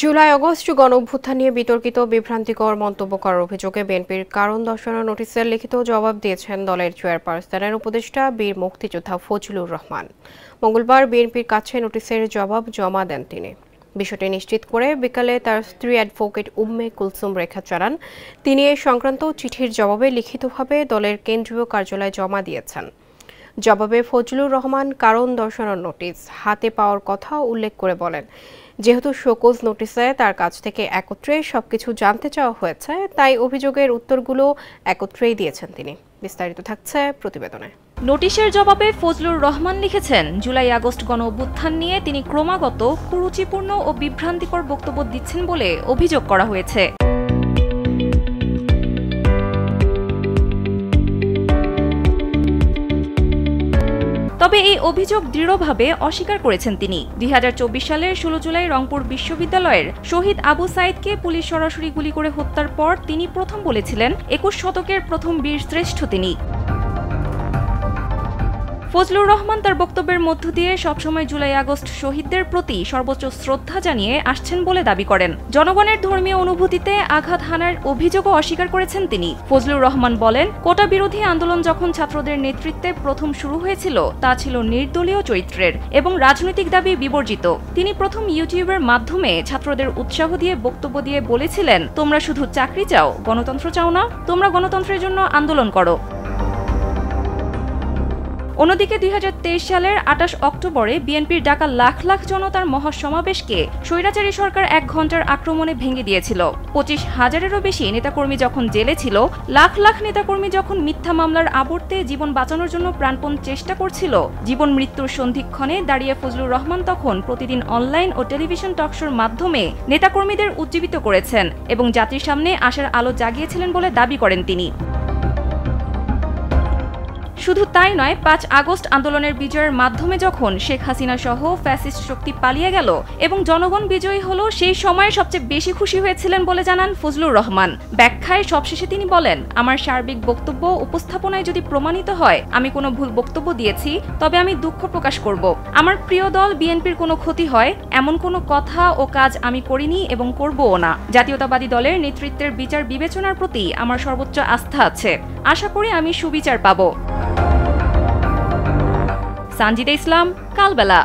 জুলাই-আগস্ট গণঅভ্যুত্থান নিয়ে বিতর্কিত বিভ্রান্তিকর মন্তব্য করার অভিযোগে বিএনপির কারণ দর্শানোর নোটিশের লিখিত জবাব দিয়েছেন দলের চেয়ারপারসনের উপদেষ্টা বীর মুক্তিযোদ্ধা ফজলুর রহমান। মঙ্গলবার বিএনপির কাছে নোটিশের জবাব জমা দেন তিনি। বিষয়টি নিশ্চিত করে বিকালে তার স্ত্রী অ্যাডভোকেট উম্মে কুলসুম রেখা জানান, তিনি এই সংক্রান্ত চিঠির জবাবে লিখিতভাবে দলের কেন্দ্রীয় কার্যালয়ে জমা দিয়েছেন। জবাবে ফজলুর রহমান কারণ দর্শানোর নোটিশ হাতে পাওয়ার কথা উল্লেখ করে বলেন, যেহেতু শোকজ নোটিশে তার কাছ থেকে একত্রে সবকিছু জানতে চাওয়া হয়েছে, তাই অভিযোগের উত্তরগুলো একত্রেই দিয়েছেন তিনি। বিস্তারিত থাকছে প্রতিবেদনে। নোটিশের জবাবে ফজলুর রহমান লিখেছেন, জুলাই-আগস্ট গণঅভ্যুত্থান নিয়ে তিনি ক্রমাগত কুরুচিপূর্ণ ও বিভ্রান্তিকর বক্তব্য দিচ্ছেন বলে অভিযোগ করা হয়েছে। তবে এই অভিযোগ দৃঢ়ভাবে অস্বীকার করেছেন তিনি। 2024 সালের 16 জুলাই রংপুর বিশ্ববিদ্যালয়ের শহীদ আবু সাইদকে পুলিশ সরাসরি গুলি করে হত্যার পর তিনি প্রথম বলেছিলেন 21 শতকের প্রথম বীর শ্রেষ্ঠ তিনি। ফজলুর রহমান তার বক্তব্যের মধ্য দিয়ে সবসময় জুলাই-আগস্ট শহীদদের প্রতি সর্বোচ্চ শ্রদ্ধা জানিয়ে আসছেন বলে দাবি করেন। জনগণের ধর্মীয় অনুভূতিতে আঘাত হানার অভিযোগও অস্বীকার করেছেন তিনি। ফজলুর রহমান বলেন, কোটা বিরোধী আন্দোলন যখন ছাত্রদের নেতৃত্বে প্রথম শুরু হয়েছিল তা ছিল নির্দলীয় চরিত্রের এবং রাজনৈতিক দাবি বিবর্জিত। তিনি প্রথম ইউটিউবের মাধ্যমে ছাত্রদের উৎসাহ দিয়ে বক্তব্য দিয়ে বলেছিলেন, তোমরা শুধু চাকরি চাও, গণতন্ত্র চাও না, তোমরা গণতন্ত্রের জন্য আন্দোলন করো। অন্যদিকে 2023 সালের 28 অক্টোবরে বিএনপির ডাকা লাখ লাখ জনতার মহাসমাবেশকে স্বৈরাচারী সরকার 1 ঘন্টার আক্রমণে ভেঙে দিয়েছিল। 25,000-এরও বেশি নেতাকর্মী যখন জেলে ছিল, লাখ লাখ নেতাকর্মী যখন মিথ্যা মামলার আবর্তে জীবন বাঁচানোর জন্য প্রাণপণ চেষ্টা করছিল, জীবন মৃত্যুর সন্ধিক্ষণে দাঁড়িয়ে ফজলুর রহমান তখন প্রতিদিন অনলাইন ও টেলিভিশন টকশোর মাধ্যমে নেতাকর্মীদের উজ্জীবিত করেছেন এবং জাতির সামনে আশার আলো জাগিয়েছিলেন বলে দাবি করেন তিনি। শুধু তাই নয়, 5 আগস্ট আন্দোলনের বিজয়ের মাধ্যমে যখন শেখ হাসিনা সহ ফ্যাসিস্ট শক্তি পালিয়ে গেল এবং জনগণ বিজয়ী হলো, সেই সময়ে সবচেয়ে বেশি খুশি হয়েছিলেন বলে জানান ফজলুর রহমান। ব্যাখ্যায় সবশেষে তিনি বলেন, আমার সার্বিক বক্তব্য উপস্থাপনায় যদি প্রমাণিত হয় আমি কোনো ভুল বক্তব্য দিয়েছি, তবে আমি দুঃখ প্রকাশ করব। আমার প্রিয় দল বিএনপির কোনো ক্ষতি হয় এমন কোনো কথা ও কাজ আমি করিনি এবং করবও না। জাতীয়তাবাদী দলের নেতৃত্বের বিচার বিবেচনার প্রতি আমার সর্বোচ্চ আস্থা আছে। আশা করি আমি সুবিচার পাব। সানজিদা ইসলাম, কালবেলা।